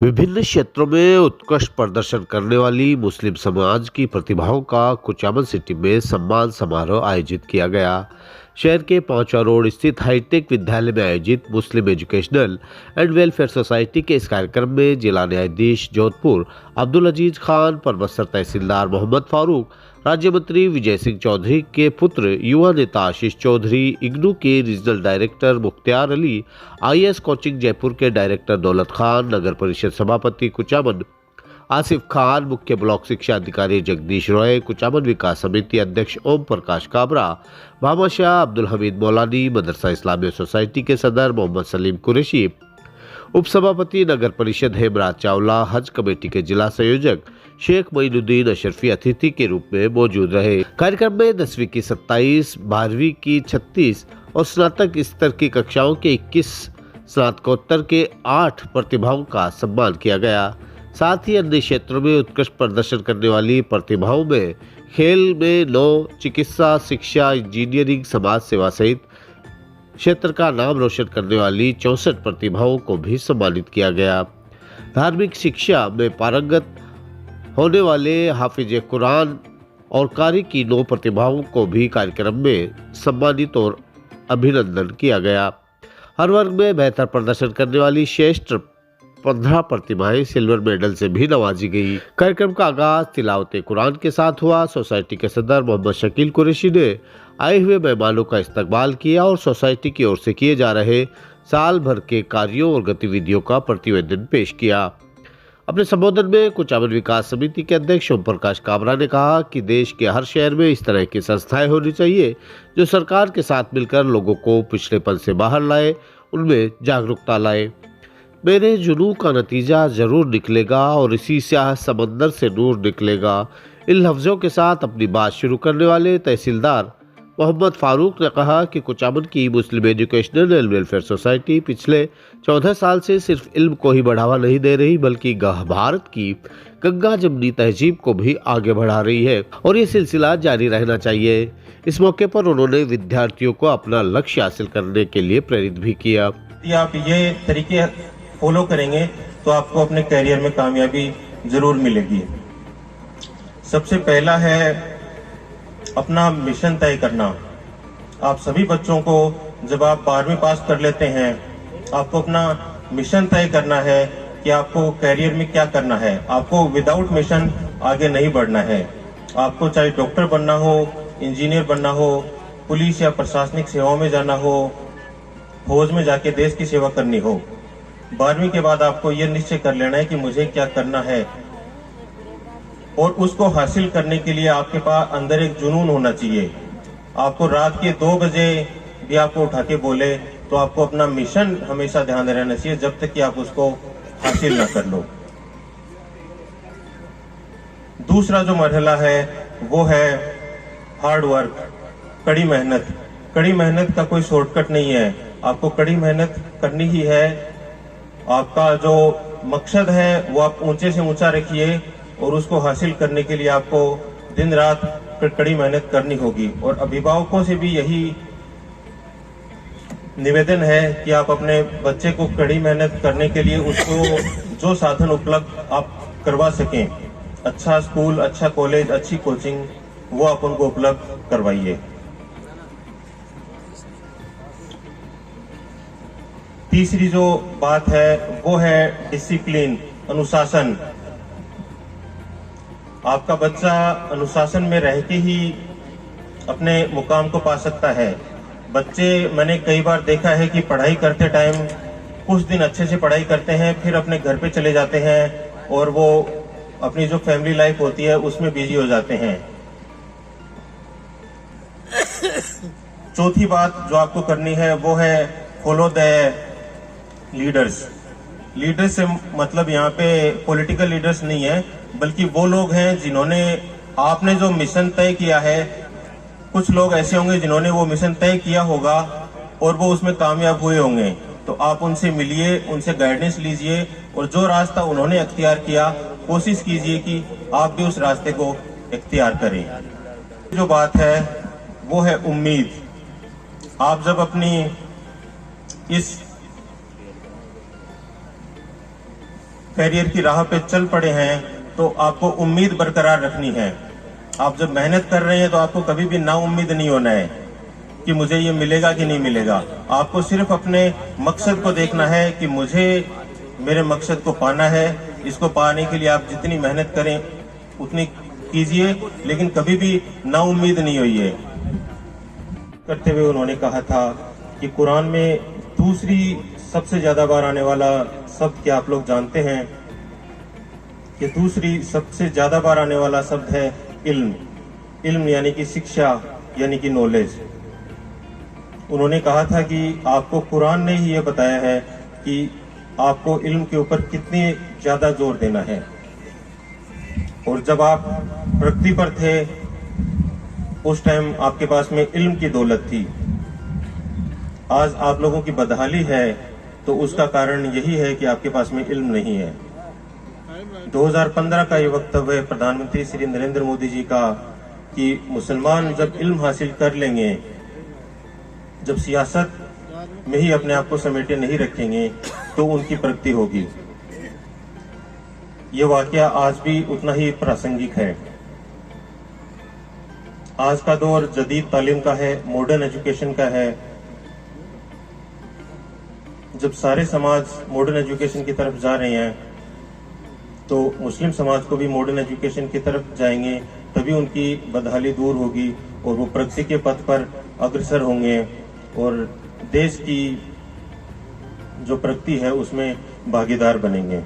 विभिन्न क्षेत्रों में उत्कृष्ट प्रदर्शन करने वाली मुस्लिम समाज की प्रतिभाओं का कुचामन सिटी में सम्मान समारोह आयोजित किया गया। शहर के 5वां रोड स्थित हाईटेक विद्यालय में आयोजित Muslim educational and welfare society के इस कार्यक्रम में जिला न्यायाधीश जोधपुर अब्दुल अजीज खान, परबसर तहसीलदार मोहम्मद फारूक, राज्य मंत्री विजय सिंह चौधरी के पुत्र युवा नेता आशीष चौधरी, इग्नू के regional director Mukhtiyar Ali, IAS coaching Jaipur के डायरेक्टर दौलत खान, नगर परिषद सभापति कुचामन आसिफ खान, मुख्य ब्लॉक शिक्षा अधिकारी जगदीश रॉय, कुचामन विकास समिति अध्यक्ष ओम प्रकाश काबरा, भामाशाह अब्दुल हमीद मौलानी, मदरसा इस्लामिया सोसाइटी के सदर मोहम्मद सलीम कुरैशी, उप सभापति नगर परिषद हेमराज चावला, हज कमेटी के जिला संयोजक शेख मोइनुद्दीन अशरफी अतिथि के रूप में मौजूद रहे। कार्यक्रम में 10वीं की 27, 12वीं की 36 और स्नातक स्तर की कक्षाओं के 21, स्नातकोत्तर के 8 प्रतिभाओं का सम्मान किया गया। साथ ही अन्य क्षेत्रों में उत्कृष्ट प्रदर्शन करने वाली प्रतिभाओं में खेल में 9, चिकित्सा, शिक्षा, इंजीनियरिंग, समाज सेवा सहित क्षेत्र का नाम रोशन करने वाली 64 प्रतिभाओं को भी सम्मानित किया गया। धार्मिक शिक्षा में पारंगत होने वाले हाफिज कुरान और कारी की 9 प्रतिभाओं को भी कार्यक्रम में सम्मानित और अभिनंदन किया गया। हर वर्ग में बेहतर प्रदर्शन करने वाली श्रेष्ठ 15 प्रतिभाएं सिल्वर मेडल से भी नवाजी गई। कार्यक्रम का आगाज तिलावत कुरान के साथ हुआ। सोसाइटी के सदर मोहम्मद शकील कुरैशी ने आए हुए मेहमानों का इस्तकबाल किया और सोसाइटी की ओर से किए जा रहे साल भर के कार्यों और गतिविधियों का प्रतिवेदन पेश किया। अपने संबोधन में कुचामन विकास समिति के अध्यक्ष ओम प्रकाश काबरा ने कहा कि देश के हर शहर में इस तरह की संस्थाएं होनी चाहिए जो सरकार के साथ मिलकर लोगों को पिछड़ेपन से बाहर लाए, उनमें जागरूकता लाए। मेरे जुनून का नतीजा जरूर निकलेगा और इसी स्याह समंदर से नूर निकलेगा। इन लफ्जों के साथ अपनी बात शुरू करने वाले तहसीलदार मोहम्मद फारूक ने कहा कि कुचामन की Muslim educational and welfare society पिछले 14 साल से सिर्फ इल्म को ही बढ़ावा नहीं दे रही बल्कि भारत की गंगा जमनी तहजीब को भी आगे बढ़ा रही है और ये सिलसिला जारी रहना चाहिए। इस मौके पर उन्होंने विद्यार्थियों को अपना लक्ष्य हासिल करने के लिए प्रेरित भी किया। यदि आप ये तरीके फॉलो करेंगे तो आपको अपने करियर में कामयाबी जरूर मिलेगी। सबसे पहला है अपना मिशन तय करना। आप सभी बच्चों को जब आप 12वीं पास कर लेते हैं, आपको अपना मिशन तय करना है कि आपको करियर में क्या करना है। आपको विदाउट मिशन आगे नहीं बढ़ना है। आपको चाहे डॉक्टर बनना हो, इंजीनियर बनना हो, पुलिस या प्रशासनिक सेवाओं में जाना हो, फौज में जाके देश की सेवा करनी हो। 12वीं के बाद आपको यह निश्चय कर लेना है कि मुझे क्या करना है और उसको हासिल करने के लिए आपके पास अंदर एक जुनून होना चाहिए। आपको रात के 2 बजे भी आपको उठा के बोले तो आपको अपना मिशन हमेशा ध्यान में रहना चाहिए जब तक कि आप उसको हासिल ना कर लो। दूसरा जो मरहला है वो है हार्ड वर्क, कड़ी मेहनत। कड़ी मेहनत का कोई शॉर्टकट नहीं है, आपको कड़ी मेहनत करनी ही है। आपका जो मकसद है वो आप ऊंचे से ऊंचा रखिए और उसको हासिल करने के लिए आपको दिन रात कड़ी मेहनत करनी होगी। और अभिभावकों से भी यही निवेदन है कि आप अपने बच्चे को कड़ी मेहनत करने के लिए उसको जो साधन उपलब्ध आप करवा सकें, अच्छा स्कूल, अच्छा कॉलेज, अच्छी कोचिंग, वो आप उनको उपलब्ध करवाइए। तीसरी जो बात है वो है डिसिप्लिन, अनुशासन। आपका बच्चा अनुशासन में रह के ही अपने मुकाम को पा सकता है। बच्चे मैंने कई बार देखा है कि पढ़ाई करते टाइम कुछ दिन अच्छे से पढ़ाई करते हैं, फिर अपने घर पे चले जाते हैं और वो अपनी जो फैमिली लाइफ होती है उसमें बिजी हो जाते हैं। चौथी बात जो आपको करनी है वो है फॉलो द लीडर्स। लीडर्स से मतलब यहाँ पे पॉलिटिकल लीडर्स नहीं है, बल्कि वो लोग हैं जिन्होंने आपने जो मिशन तय किया है। कुछ लोग ऐसे होंगे जिन्होंने वो मिशन तय किया होगा और वो उसमें कामयाब हुए होंगे, तो आप उनसे मिलिए, उनसे गाइडेंस लीजिए और जो रास्ता उन्होंने अख्तियार किया कोशिश कीजिए कि आप भी उस रास्ते को इख्तियार करें। जो बात है वो है उम्मीद। आप जब अपनी इस कैरियर की राह पे चल पड़े हैं तो आपको उम्मीद बरकरार रखनी है। आप जब मेहनत कर रहे हैं तो आपको कभी भी नाउम्मीद नहीं होना है कि मुझे ये मिलेगा कि नहीं मिलेगा। आपको सिर्फ अपने मकसद को देखना है कि मुझे मेरे मकसद को पाना है। इसको पाने के लिए आप जितनी मेहनत करें उतनी कीजिए, लेकिन कभी भी नाउम्मीद नहीं होइए। करते हुए उन्होंने कहा था कि कुरान में दूसरी सबसे ज्यादा बार आने वाला शब्द क्या आप लोग जानते हैं? कि दूसरी सबसे ज्यादा बार आने वाला शब्द है इल्म। इल्म यानी कि शिक्षा, यानी कि नॉलेज। उन्होंने कहा था कि आपको कुरान ने ही यह बताया है कि आपको इल्म के ऊपर कितनी ज्यादा जोर देना है। और जब आप प्रगति पर थे उस टाइम आपके पास में इल्म की दौलत थी। आज आप लोगों की बदहाली है तो उसका कारण यही है कि आपके पास में इल्म नहीं है। 2015 का ये वक्तव्य प्रधानमंत्री श्री नरेंद्र मोदी जी का कि मुसलमान जब इल्म हासिल कर लेंगे, जब सियासत में ही अपने आप को समेटे नहीं रखेंगे तो उनकी प्रगति होगी। ये वाकया आज भी उतना ही प्रासंगिक है। आज का दौर जदीद तालीम का है, मॉडर्न एजुकेशन का है। जब सारे समाज मॉडर्न एजुकेशन की तरफ जा रहे हैं तो मुस्लिम समाज को भी मॉडर्न एजुकेशन की तरफ जाएंगे, तभी उनकी बदहाली दूर होगी और वो प्रगति के पथ पर अग्रसर होंगे और देश की जो प्रगति है उसमें भागीदार बनेंगे।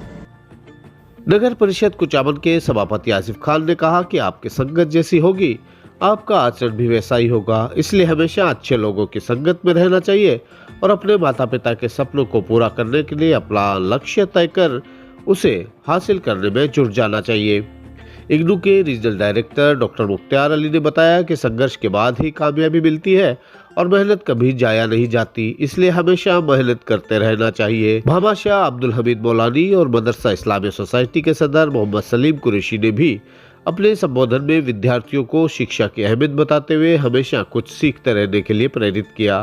नगर परिषद कुचामन के सभापति आसिफ खान ने कहा कि आपकी संगत जैसी होगी, आपका आचरण भी वैसा ही होगा। इसलिए हमेशा अच्छे लोगों की संगत में रहना चाहिए और अपने माता पिता के सपनों को पूरा करने के लिए अपना लक्ष्य तय कर उसे हासिल करने में जुट जाना चाहिए। इग्नू के regional director doctor Mukhtar Ali ने बताया कि संघर्ष के बाद ही कामयाबी मिलती है और मेहनत कभी जाया नहीं जाती, इसलिए हमेशा मेहनत करते रहना चाहिए। भामाशाह अब्दुल हमीद मौलानी और मदरसा इस्लामी सोसाइटी के सदर मोहम्मद सलीम कुरैशी ने भी अपने संबोधन में विद्यार्थियों को शिक्षा की अहमियत बताते हुए हमेशा कुछ सीखते रहने के लिए प्रेरित किया।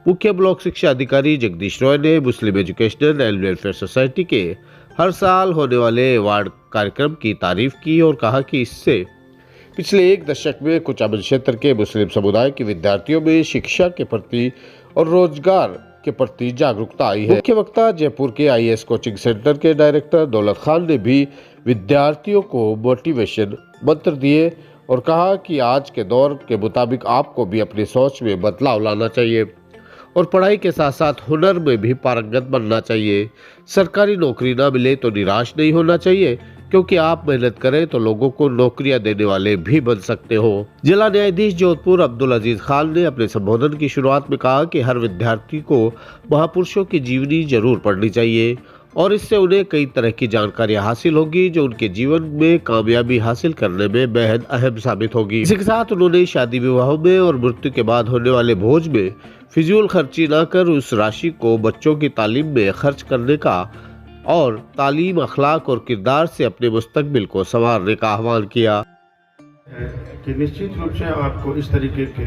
मुख्य ब्लॉक शिक्षा अधिकारी जगदीश रॉय ने Muslim educational and welfare society के हर साल होने वाले अवार्ड कार्यक्रम की तारीफ की और कहा कि इससे पिछले एक दशक में कुचामन क्षेत्र के मुस्लिम समुदाय के विद्यार्थियों में शिक्षा के प्रति और रोजगार के प्रति जागरूकता आई है। मुख्य वक्ता जयपुर के IAS कोचिंग सेंटर के डायरेक्टर दौलत खान ने भी विद्यार्थियों को मोटिवेशन मंत्र दिए और कहा कि आज के दौर के मुताबिक आपको भी अपनी सोच में बदलाव लाना चाहिए और पढ़ाई के साथ साथ हुनर में भी पारंगत बनना चाहिए। सरकारी नौकरी ना मिले तो निराश नहीं होना चाहिए, क्योंकि आप मेहनत करें तो लोगों को नौकरियां देने वाले भी बन सकते हो। जिला न्यायाधीश जोधपुर अब्दुल अजीज खान ने अपने संबोधन की शुरुआत में कहा कि हर विद्यार्थी को महापुरुषों की जीवनी जरूर पढ़नी चाहिए और इससे उन्हें कई तरह की जानकारियां हासिल होगी जो उनके जीवन में कामयाबी हासिल करने में बेहद अहम साबित होगी। इसी के साथ उन्होंने शादी विवाहों में और मृत्यु के बाद होने वाले भोज में फिजूल खर्ची न कर उस राशि को बच्चों की तालीम में खर्च करने का और तालीम, अखलाक और किरदार से अपने मुस्तकबिल को संवारने का आह्वान किया। कि निश्चित रूप से आपको इस तरीके के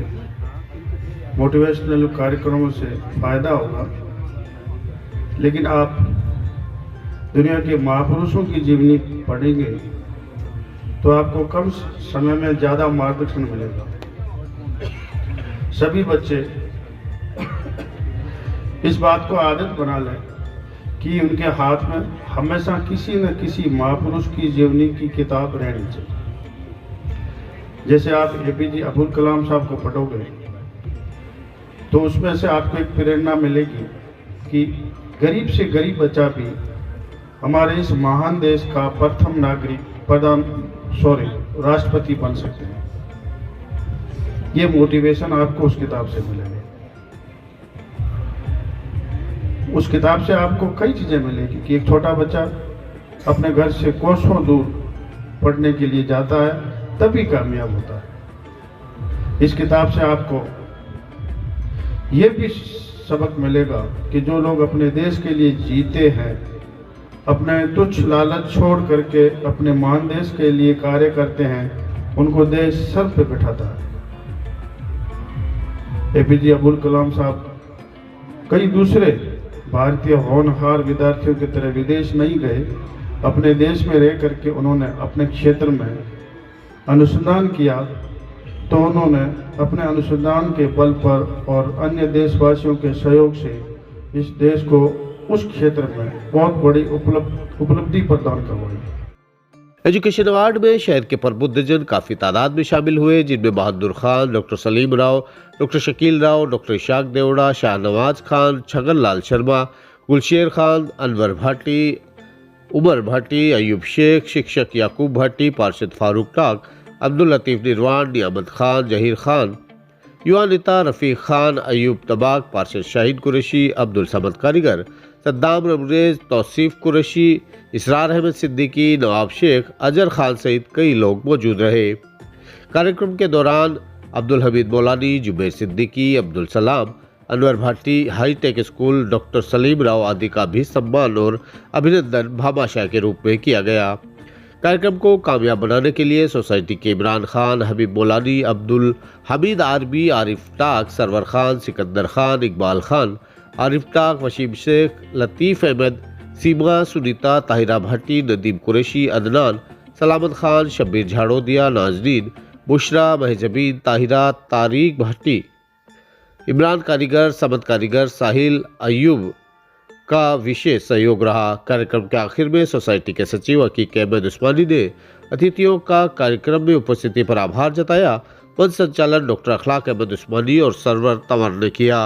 मोटिवेशनल कार्यक्रमों से फायदा होगा, लेकिन आप दुनिया के महापुरुषों की जीवनी पढ़ेंगे तो आपको कम समय में ज़्यादा मार्गदर्शन मिलेगा। सभी बच्चे इस बात को आदत बना लें कि उनके हाथ में हमेशा किसी न किसी महापुरुष की जीवनी की किताब रहनी चाहिए। जैसे आप APJ अब्दुल कलाम साहब को पढ़ोगे तो उसमें से आपको एक प्रेरणा मिलेगी कि गरीब से गरीब बच्चा भी हमारे इस महान देश का प्रथम नागरिक राष्ट्रपति बन सकते हैं। ये मोटिवेशन आपको उस किताब से मिलेगा। उस किताब से आपको कई चीज़ें मिलेगी कि एक छोटा बच्चा अपने घर से कोसों दूर पढ़ने के लिए जाता है तभी कामयाब होता है। इस किताब से आपको ये भी सबक मिलेगा कि जो लोग अपने देश के लिए जीते हैं, अपने तुच्छ लालच छोड़ करके अपने महान देश के लिए कार्य करते हैं, उनको देश सर पे बैठाता है। APJ अब्दुल कलाम साहब कई दूसरे भारतीय होनहार विद्यार्थियों की तरह विदेश नहीं गए, अपने देश में रह करके उन्होंने अपने क्षेत्र में अनुसंधान किया, तो उन्होंने अपने अनुसंधान के बल पर और अन्य देशवासियों के सहयोग से इस देश को उस क्षेत्र में बहुत बड़ी उपलब्धि प्रदान करवाई। एजुकेशन अवार्ड में शहर के प्रबुद्धजन काफ़ी तादाद में शामिल हुए, जिनमें Bahadur Khan, doctor Salim Rao, doctor Shakeel Rao, doctor Ishaq Deora, Shahnawaz Khan, Chhagan Lal Sharma, Gulsher Khan, Anwar Bhati, Umar Bhati, Ayub Sheikh, शिक्षक याकूब भाटी, पार्षद फारूक टाक, अब्दुल लतीफ़ निरवान, नियामत खान, जहीर खान, युवा नेता रफ़ीक खान, अयूब तबाक, पार्षद शाहिद कुरैशी, अब्दुल समद कारीगर, सद्दाम रमरेज, तौसीफ कुरैशी, इसरार अहमद सिद्दीकी, नवाब शेख, अजहर खान सहित कई लोग मौजूद रहे। कार्यक्रम के दौरान Abdul Hamid Maulani, Zubair Siddiqui, Abdul Salam, Anwar Bhati, high tech school, doctor Salim Rao आदि का भी सम्मान और अभिनंदन भामाशाह के रूप में किया गया। कार्यक्रम को कामयाब बनाने के लिए सोसाइटी के इमरान खान, हबीब मौलानी, अब्दुल हमीद आरबी, आरिफ टाक, सरवर खान, सिकंदर खान, इकबाल खान, आरिफ टाक, वसीम शेख, लतीफ़ अहमद, सीमा, सुनीता, ताहिरा भट्टी, नदीम कुरैशी, अदनान, सलामत खान, शब्बीर झाड़ोदिया, नाजरीन, बुशरा, महजबीन, ताहिरा, तारीक भट्टी, इमरान कारीगर, समद कारीगर, साहिल, अयूब का विशेष सहयोग रहा। कार्यक्रम के आखिर में सोसाइटी के सचिव हकीक अहमद उस्मानी ने अतिथियों का कार्यक्रम में उपस्थिति पर आभार जताया। मंच संचालन डॉक्टर अखलाक अहमद उस्मानी और सरवर तंवर ने किया।